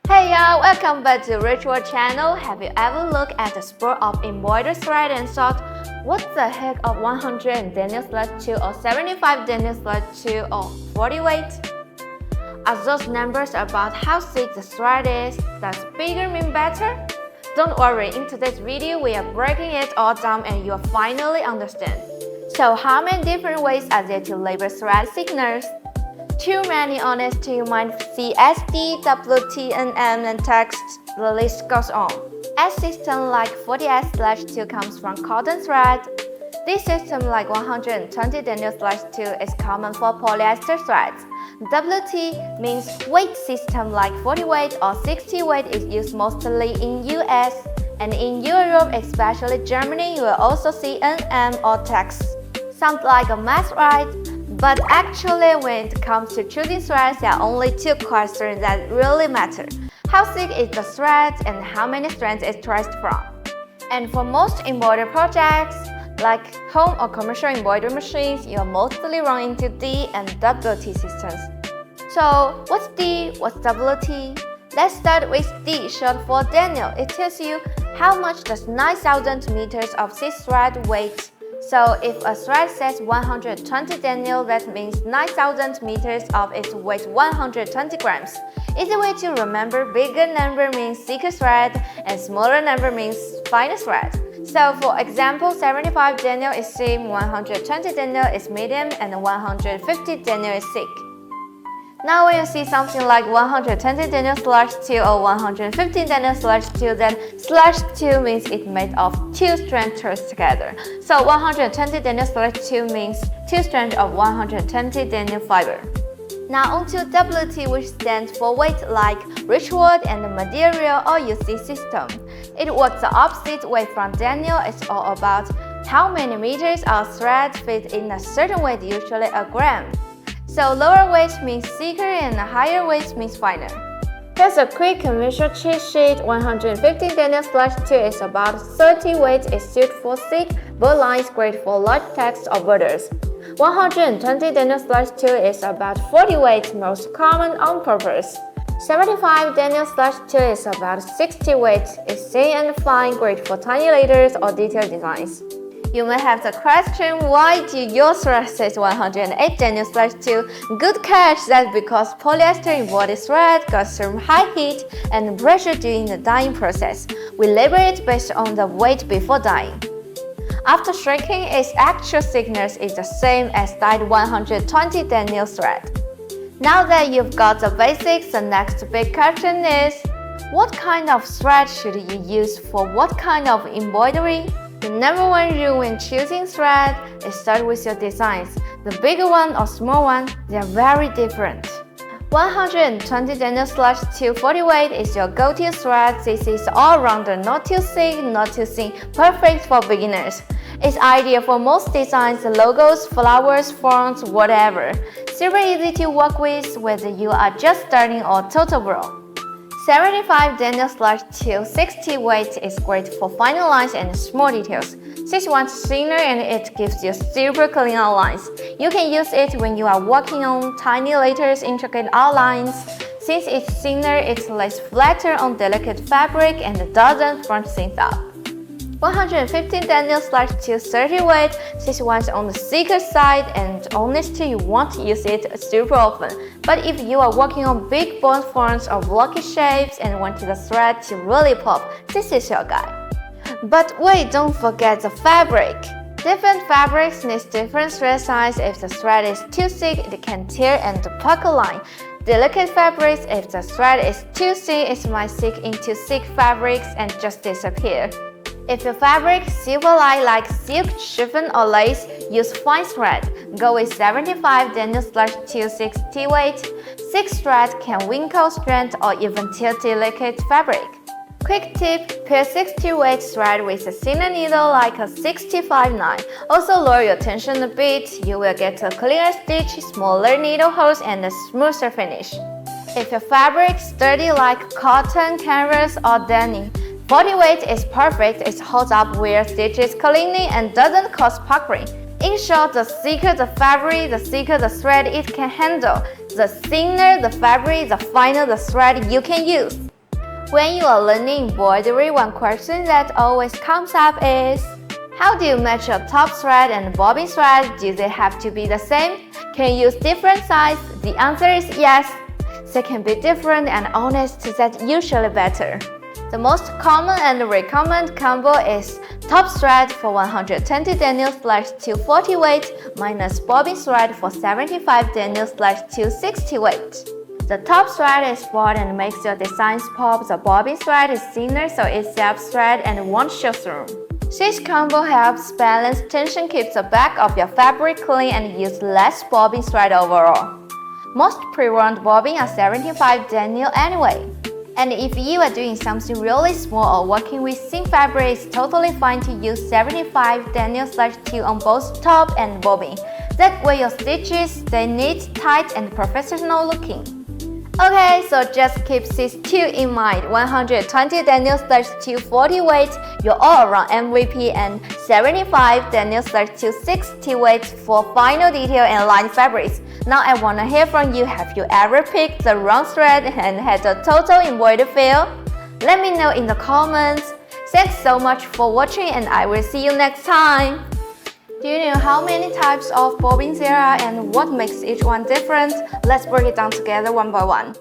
Hey y'all, welcome back to Richword channel. Have you ever looked at the sport of embroidery thread and thought, what the heck of 100 Denier/2 or 75 Denier/2 or 40 weight? Are those numbers about how thick the thread is? Does bigger mean better? Don't worry, in today's video we are breaking it all down and you'll finally understand. So how many different ways are there to label thread thickness? Too many honestly you might see SD, WT, MM and text, the list goes on. S system like 40S/2 comes from cotton thread. This system like 120 Denier/2 is common for polyester threads. WT means weight system like 40 weight or 60 weight is used mostly in US, and in Europe, especially Germany, you will also see MM or text. Sounds like a math, right? But actually, when it comes to choosing threads, there are only two questions that really matter. How thick is the thread and how many strands it traced from? And for most embroidery projects, like home or commercial embroidery machines, you'll mostly run into D and WT systems. So, what's D? What's WT? Let's start with D, short for Denier. It tells you how much does 9,000 meters of this thread weight. So if a thread says 120 Denier, that means 9,000 meters of its weight 120 grams. Easy way to remember, bigger number means thicker thread and smaller number means finer thread. So for example, 75 Denier is thin, 120 Denier is medium, and 150 Denier is thick. Now when you see something like 120 Denier/2 or 150 Denier/2, then /2 means it's made of two strands traced together. So 120 Denier/2 means two strands of 120 Denier fiber. Now onto WT, which stands for weight like Richword and the material or UC system. It works the opposite way from Denier. It's all about how many meters of thread fit in a certain weight, usually a gram. So lower weight means thicker and higher weight means finer. Here's a quick visual cheat sheet. 150 Denier/2 is about 30 weight, is suited for thick bold lines, great for large text or borders. 120 Denier/2 is about 40 weight, most common on purpose. 75 Denier/2 is about 60 weight, is thin and fine, great for tiny letters or detailed designs. You may have the question, why do your thread say 108 Denier/2? Good catch, that's because polyester embroidery thread goes through high heat and pressure during the dyeing process. We label it based on the weight before dyeing. After shrinking, its actual thickness is the same as dyed 120 Denier thread. Now that you've got the basics, the next big question is, what kind of thread should you use for what kind of embroidery? The number one rule when choosing thread is start with your designs. The bigger one or small one, they are very different. 120 Denier/2 40 weight is your go-to thread. This is all-rounder, not too thick, not too thin, perfect for beginners. It's ideal for most designs, logos, flowers, fonts, whatever. Super easy to work with whether you are just starting or total pro. 75 Denier/2 60 weight is great for finer lines and small details. This one's thinner and it gives you super clean outlines. You can use it when you are working on tiny letters, intricate outlines. Since it's thinner, it lays flatter on delicate fabric and doesn't front things up. 115 Denier/2 30 weight, this one's on the thicker side and honestly you won't use it super often. But if you are working on big bold fonts or blocky shapes and want the thread to really pop, this is your guy. But wait, don't forget the fabric. Different fabrics need different thread size. If the thread is too thick, it can tear and pucker line. Delicate fabrics, if the thread is too thin, it might stick into thick fabrics and just disappear. If your fabric is super light like silk, chiffon or lace, use fine thread. Go with 75 Denier/2 60 weight. Thick thread can wrinkle, strand or even tear delicate fabric. Quick tip, pair 60 weight thread with a thinner needle like a 65/9. Also lower your tension a bit, you will get a cleaner stitch, smaller needle holes and a smoother finish. If your fabric is sturdy like cotton, canvas or denim, 40 weight is perfect. It holds up weird stitches cleanly and doesn't cause puckering. In short, the thicker the fabric, the thicker the thread it can handle. The thinner the fabric, the finer the thread you can use. When you are learning embroidery, one question that always comes up is, how do you match your top thread and bobbin thread? Do they have to be the same? Can you use different size? The answer is yes. They can be different and honest, that's usually better. The most common and recommended combo is top thread for 120 denier/240 weight minus bobbin thread for 75 denier/260 weight. The top thread is broad and makes your designs pop. The bobbin thread is thinner so it saps thread and won't show through. This combo helps balance tension, keeps the back of your fabric clean, and use less bobbin thread overall. Most pre-wound bobbin are 75 denier anyway. And if you are doing something really small or working with thin fabric, it's totally fine to use 75 denier/2 on both top and bobbin. That way your stitches stay neat, tight, and professional looking. Okay, so just keep these two in mind. 120 denier/240 weight, your all-around MVP, and 75 denier/260 weight for final detail and line fabrics. Now I wanna hear from you. Have you ever picked the wrong thread and had a total embroidery fail? Let me know in the comments. Thanks so much for watching, and I will see you next time. Do you know how many types of bobbins there are and what makes each one different? Let's break it down together one by one.